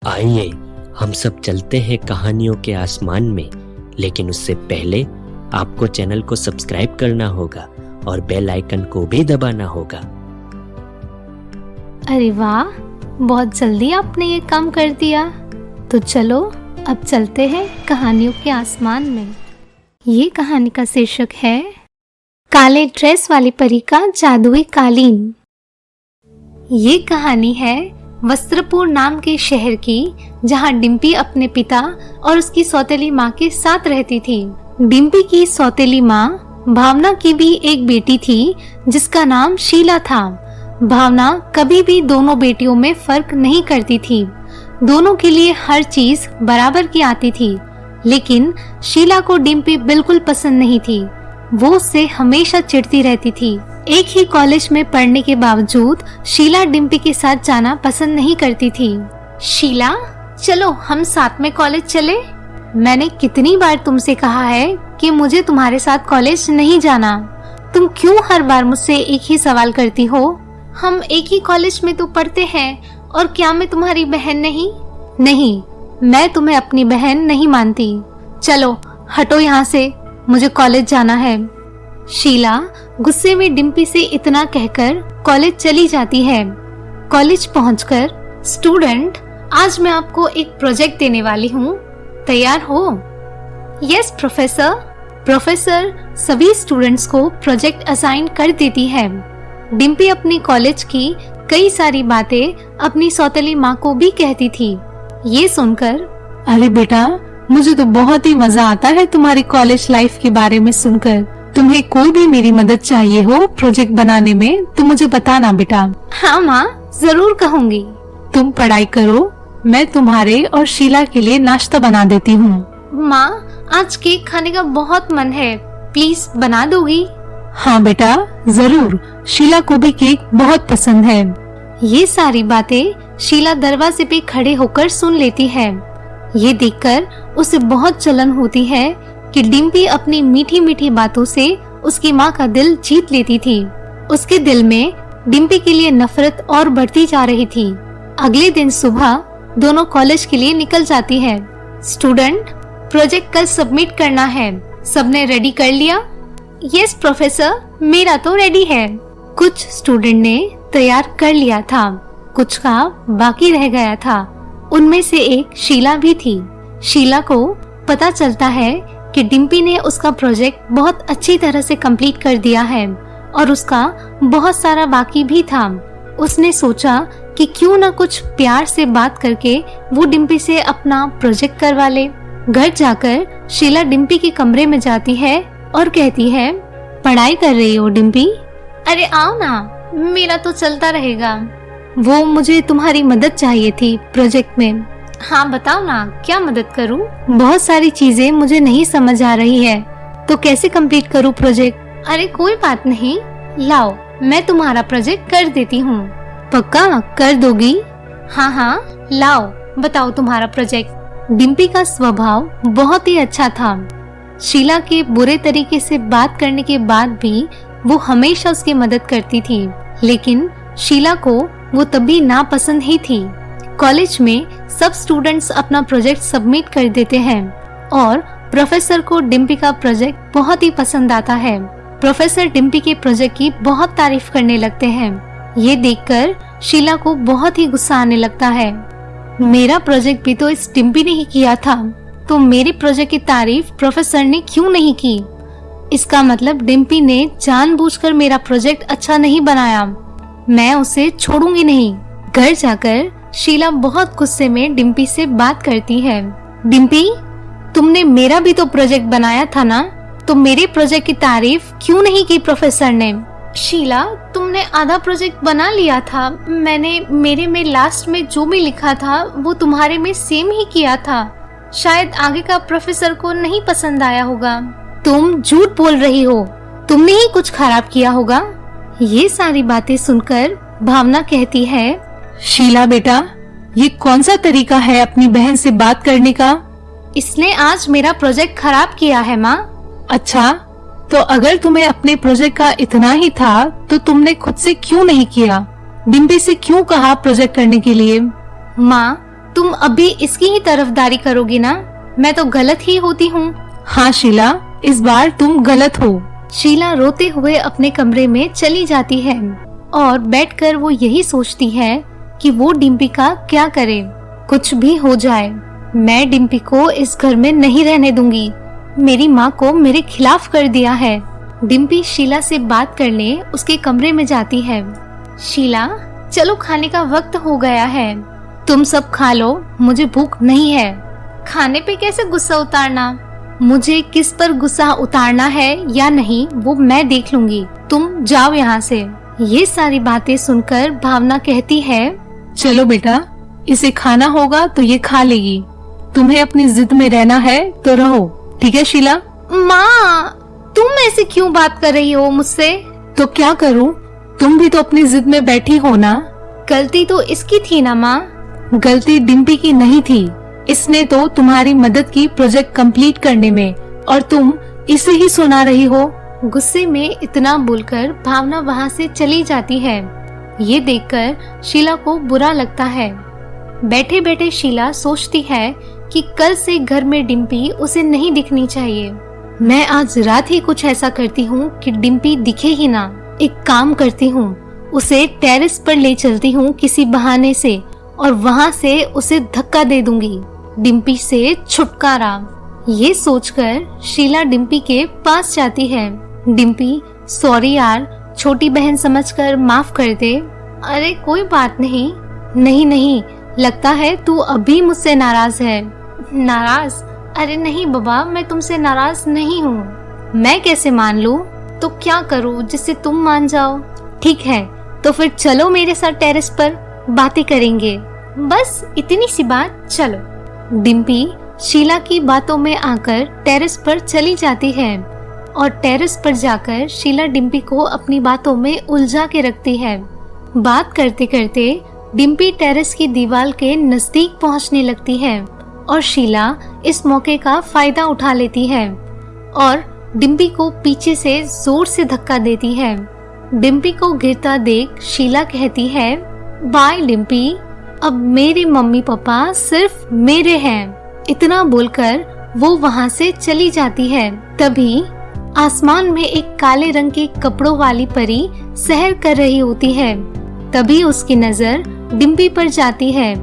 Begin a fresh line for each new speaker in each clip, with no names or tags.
आइए हम सब चलते हैं कहानियों के आसमान में, लेकिन उससे पहले आपको चैनल को सब्सक्राइब करना होगा और बेल आइकन को भी दबाना होगा।
अरे वाह, बहुत जल्दी आपने ये काम कर दिया। तो चलो अब चलते हैं कहानियों के आसमान में। ये कहानी का शीर्षक है काले ड्रेस वाली परी का जादुई कालीन। ये कहानी है वस्त्रपुर नाम के शहर की, जहाँ डिम्पी अपने पिता और उसकी सौतेली माँ के साथ रहती थी। डिम्पी की सौतेली माँ भावना की भी एक बेटी थी जिसका नाम शीला था। भावना कभी भी दोनों बेटियों में फर्क नहीं करती थी, दोनों के लिए हर चीज बराबर की आती थी। लेकिन शीला को डिम्पी बिल्कुल पसंद नहीं थी, वो उससे हमेशा चिढ़ती रहती थी। एक ही कॉलेज में पढ़ने के बावजूद शीला डिम्पी के साथ जाना पसंद नहीं करती थी। शीला, चलो हम साथ में कॉलेज चले। मैंने कितनी बार तुमसे कहा है कि मुझे तुम्हारे साथ कॉलेज नहीं जाना। तुम क्यों हर बार मुझसे एक ही सवाल करती हो? हम एक ही कॉलेज में तो पढ़ते हैं, और क्या मैं तुम्हारी बहन नहीं? नहीं, मैं तुम्हें अपनी बहन नहीं मानती। चलो हटो यहाँ से, मुझे कॉलेज जाना है। शीला गुस्से में डिम्पी से इतना कहकर कॉलेज चली जाती है। कॉलेज पहुंचकर, स्टूडेंट, आज मैं आपको एक प्रोजेक्ट देने वाली हूँ, तैयार हो? Yes professor. प्रोफेसर सभी स्टूडेंट्स को प्रोजेक्ट असाइन कर देती है। डिम्पी अपनी कॉलेज की कई सारी बातें अपनी सौतेली माँ को भी कहती थी। ये सुनकर,
अरे बेटा, मुझे तो बहुत ही मजा आता है तुम्हारी कॉलेज लाइफ के बारे में सुनकर। तुम्हें कोई भी मेरी मदद चाहिए हो प्रोजेक्ट बनाने में तो मुझे बताना बेटा।
हाँ माँ, जरूर कहूँगी।
तुम पढ़ाई करो, मैं तुम्हारे और शीला के लिए नाश्ता बना देती हूँ।
माँ, आज केक खाने का बहुत मन है, प्लीज बना दोगी?
हाँ बेटा, जरूर। शीला को भी केक बहुत पसंद है।
ये सारी बातें शीला दरवाजे पे खड़े होकर सुन लेती है। ये देखकर उसे बहुत जलन होती है कि डिम्पी अपनी मीठी मीठी बातों से उसकी माँ का दिल जीत लेती थी। उसके दिल में डिम्पी के लिए नफरत और बढ़ती जा रही थी। अगले दिन सुबह दोनों कॉलेज के लिए निकल जाती है। स्टूडेंट, प्रोजेक्ट कल सबमिट करना है, सबने रेडी कर लिया? यस प्रोफेसर, मेरा तो रेडी है। कुछ स्टूडेंट ने तैयार कर लिया था, कुछ का बाकी रह गया था। उनमें से एक शीला भी थी। शीला को पता चलता है कि डिम्पी ने उसका प्रोजेक्ट बहुत अच्छी तरह से कंप्लीट कर दिया है और उसका बहुत सारा बाकी भी था। उसने सोचा कि क्यों न कुछ प्यार से बात करके वो डिम्पी से अपना प्रोजेक्ट करवा ले। घर जाकर शीला डिम्पी के कमरे में जाती है और कहती है, पढ़ाई कर रही हो डिम्पी? अरे आओ ना, मेरा तो चलता रहेगा। वो मुझे तुम्हारी मदद चाहिए थी प्रोजेक्ट में। हाँ बताओ ना, क्या मदद करूँ? बहुत सारी चीजें मुझे नहीं समझ आ रही है, तो कैसे कंप्लीट करूँ प्रोजेक्ट? अरे कोई बात नहीं, लाओ मैं तुम्हारा प्रोजेक्ट कर देती हूँ। पक्का कर दोगी? हाँ हाँ, लाओ बताओ तुम्हारा प्रोजेक्ट। डिम्पी का स्वभाव बहुत ही अच्छा था। शीला के बुरे तरीके से बात करने के बाद भी वो हमेशा उसकी मदद करती थी, लेकिन शीला को वो तभी नापसंद ही थी। कॉलेज में सब स्टूडेंट्स अपना प्रोजेक्ट सबमिट कर देते हैं और प्रोफेसर को डिम्पी का प्रोजेक्ट बहुत ही पसंद आता है। प्रोफेसर डिम्पी के प्रोजेक्ट की बहुत तारीफ करने लगते हैं। ये देखकर शीला को बहुत ही गुस्सा आने लगता है। मेरा प्रोजेक्ट भी तो इस डिम्पी ने ही किया था, तो मेरे प्रोजेक्ट की तारीफ प्रोफेसर ने क्यों नहीं की? इसका मतलब डिम्पी ने जानबूझकर मेरा प्रोजेक्ट अच्छा नहीं बनाया। मैं उसे छोड़ूंगी नहीं। घर जाकर शीला बहुत गुस्से में डिम्पी से बात करती है। डिम्पी, तुमने मेरा भी तो प्रोजेक्ट बनाया था ना, तो मेरे प्रोजेक्ट की तारीफ क्यों नहीं की प्रोफेसर ने? शीला, तुमने आधा प्रोजेक्ट बना लिया था। मैंने मेरे में लास्ट में जो भी लिखा था वो तुम्हारे में सेम ही किया था। शायद आगे का प्रोफेसर को नहीं पसंद आया होगा। तुम झूठ बोल रही हो, तुमने ही कुछ खराब किया होगा। ये सारी बातें सुनकर भावना कहती है,
शीला बेटा, ये कौन सा तरीका है अपनी बहन से बात करने का?
इसने आज मेरा प्रोजेक्ट खराब किया है माँ।
अच्छा, तो अगर तुम्हें अपने प्रोजेक्ट का इतना ही था तो तुमने खुद से क्यों नहीं किया? डिम्पी से क्यों कहा प्रोजेक्ट करने के लिए?
माँ, तुम अभी इसकी ही तरफदारी करोगी ना? मैं तो गलत ही होती हूँ।
हाँ शीला, इस बार तुम गलत हो।
शीला रोते हुए अपने कमरे में चली जाती है और बैठकर वो यही सोचती है कि वो डिम्पी का क्या करे। कुछ भी हो जाए, मैं डिम्पी को इस घर में नहीं रहने दूंगी। मेरी माँ को मेरे खिलाफ कर दिया है। डिम्पी शीला से बात करने उसके कमरे में जाती है। शीला, चलो खाने का वक्त हो गया है, तुम सब खा लो, मुझे भूख नहीं है। खाने पे कैसे गुस्सा उतारना? मुझे किस पर गुस्सा उतारना है या नहीं वो मैं देख लूंगी, तुम जाओ यहाँ से। ये सारी बातें सुनकर भावना कहती है,
चलो बेटा, इसे खाना होगा तो ये खा लेगी। तुम्हें अपनी जिद में रहना है तो रहो, ठीक है शीला?
माँ, तुम ऐसे क्यों बात कर रही हो मुझसे?
तो क्या करूँ, तुम भी तो अपनी जिद में बैठी हो ना।
गलती तो इसकी थी ना माँ।
गलती डिम्पी की नहीं थी, इसने तो तुम्हारी मदद की प्रोजेक्ट कंप्लीट करने में, और तुम इसे ही सुना रही हो।
गुस्से में इतना बोलकर भावना वहाँ से चली जाती है। ये देखकर शीला को बुरा लगता है। बैठे बैठे शीला सोचती है कि कल से घर में डिम्पी उसे नहीं दिखनी चाहिए। मैं आज रात ही कुछ ऐसा करती हूँ कि डिम्पी दिखे ही ना। एक काम करती हूँ, उसे टेरेस पर ले चलती हूँ किसी बहाने से और वहाँ से उसे धक्का दे दूंगी। डिम्पी से छुटकारा। ये सोचकर शीला डिम्पी के पास जाती है। डिम्पी, सॉरी यार, छोटी बहन समझकर माफ कर दे। अरे कोई बात नहीं। नहीं नहीं, लगता है तू अभी मुझसे नाराज है। नाराज? अरे नहीं बाबा, मैं तुमसे नाराज नहीं हूँ। मैं कैसे मान लूँ? तो क्या करूँ जिससे तुम मान जाओ? ठीक है, तो फिर चलो मेरे साथ टेरेस पर, बातें करेंगे। बस इतनी सी बात, चलो। डिम्पी शीला की बातों में आकर टेरेस पर चली जाती है और टेरेस पर जाकर शीला डिम्पी को अपनी बातों में उलझा के रखती है। बात करते करते डिम्पी टेरेस की दीवार के नजदीक पहुंचने लगती है और शीला इस मौके का फायदा उठा लेती है और डिम्पी को पीछे से जोर से धक्का देती है। डिम्पी को गिरता देख शीला कहती है, बाय डिम्पी, अब मेरे मम्मी पापा सिर्फ मेरे हैं। इतना बोलकर वो वहाँ से चली जाती है। तभी आसमान में एक काले रंग के कपड़ों वाली परी सैर कर रही होती है। तभी उसकी नजर डिम्पी पर जाती है।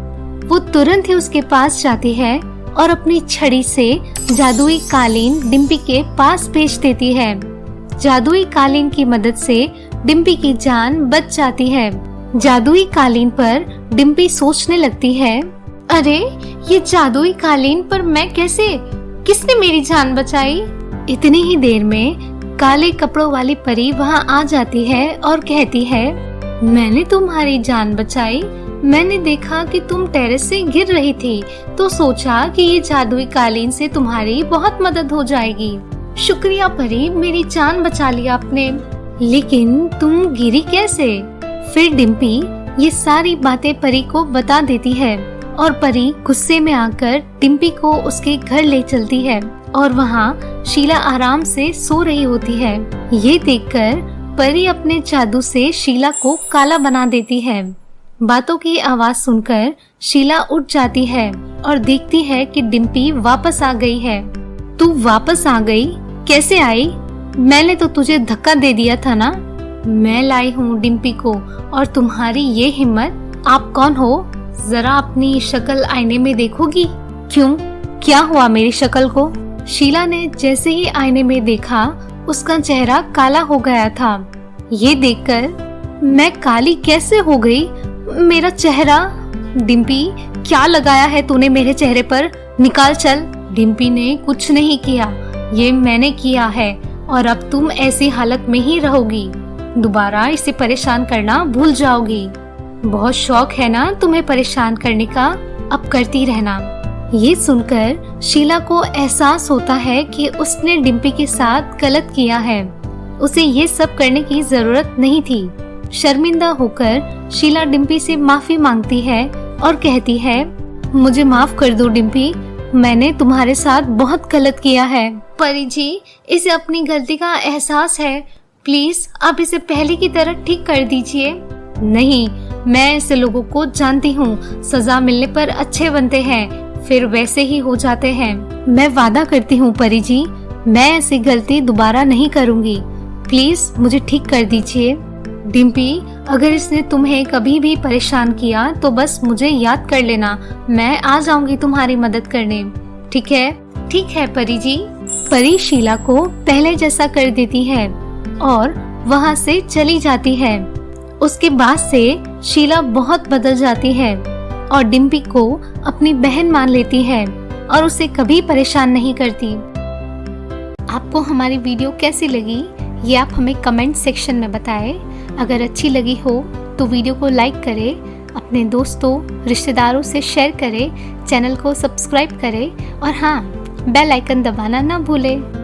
वो तुरंत ही उसके पास जाती है और अपनी छड़ी से जादुई कालीन डिम्पी के पास भेज देती है। जादुई कालीन की मदद से डिम्पी की जान बच जाती है। जादुई कालीन पर डिम्पी सोचने लगती है, अरे ये जादुई कालीन पर मैं कैसे, किसने मेरी जान बचाई? इतनी ही देर में काले कपड़ों वाली परी वहाँ आ जाती है और कहती है, मैंने तुम्हारी जान बचाई। मैंने देखा कि तुम टेरेस से गिर रही थी तो सोचा कि ये जादुई कालीन से तुम्हारी बहुत मदद हो जाएगी। शुक्रिया परी, मेरी जान बचा लिया आपने। लेकिन तुम गिरी कैसे? फिर डिम्पी ये सारी बातें परी को बता देती है और परी गुस्से में आकर डिम्पी को उसके घर ले चलती है और वहाँ शीला आराम से सो रही होती है। ये देखकर परी अपने जादू से शीला को काला बना देती है। बातों की आवाज सुनकर शीला उठ जाती है और देखती है कि डिम्पी वापस आ गई है। तू वापस आ गई? कैसे आई? मैंने तो तुझे धक्का दे दिया था ना। मैं लाई हूँ डिम्पी को और तुम्हारी ये हिम्मत। आप कौन हो? जरा अपनी शक्ल आईने में देखोगी? क्यों, क्या हुआ मेरी शक्ल को? शीला ने जैसे ही आईने में देखा उसका चेहरा काला हो गया था। ये देखकर मैं काली कैसे हो गई? मेरा चेहरा? डिम्पी, क्या लगाया है तूने मेरे चेहरे पर? निकाल चल। डिम्पी ने कुछ नहीं किया, ये मैंने किया है और अब तुम ऐसी हालत में ही रहोगी। दोबारा इसे परेशान करना भूल जाओगी। बहुत शौक है ना तुम्हें परेशान करने का, अब करती रहना। ये सुनकर शीला को एहसास होता है कि उसने डिम्पी के साथ गलत किया है। उसे ये सब करने की जरूरत नहीं थी। शर्मिंदा होकर शीला डिम्पी से माफी मांगती है और कहती है, मुझे माफ कर दो डिम्पी, मैंने तुम्हारे साथ बहुत गलत किया है। परी जी, इसे अपनी गलती का एहसास है, प्लीज आप इसे पहले की तरह ठीक कर दीजिए। नहीं, मैं ऐसे लोगों को जानती हूँ, सजा मिलने पर अच्छे बनते हैं, फिर वैसे ही हो जाते हैं। मैं वादा करती हूँ परी जी, मैं ऐसी गलती दोबारा नहीं करूँगी। प्लीज मुझे ठीक कर दीजिए। डिम्पी, अगर इसने तुम्हें कभी भी परेशान किया तो बस मुझे याद कर लेना, मैं आ जाऊंगी तुम्हारी मदद करने। ठीक है? ठीक है परी जी। परी शीला को पहले जैसा कर देती है और वहाँ से चली जाती है। उसके बाद से शीला बहुत बदल जाती है और डिम्पी को अपनी बहन मान लेती है और उसे कभी परेशान नहीं करती। आपको हमारी वीडियो कैसी लगी ये आप हमें कमेंट सेक्शन में बताएं। अगर अच्छी लगी हो तो वीडियो को लाइक करें, अपने दोस्तों रिश्तेदारों से शेयर करें, चैनल को सब्सक्राइब करें और हाँ, बेल आइकन दबाना ना भूलें।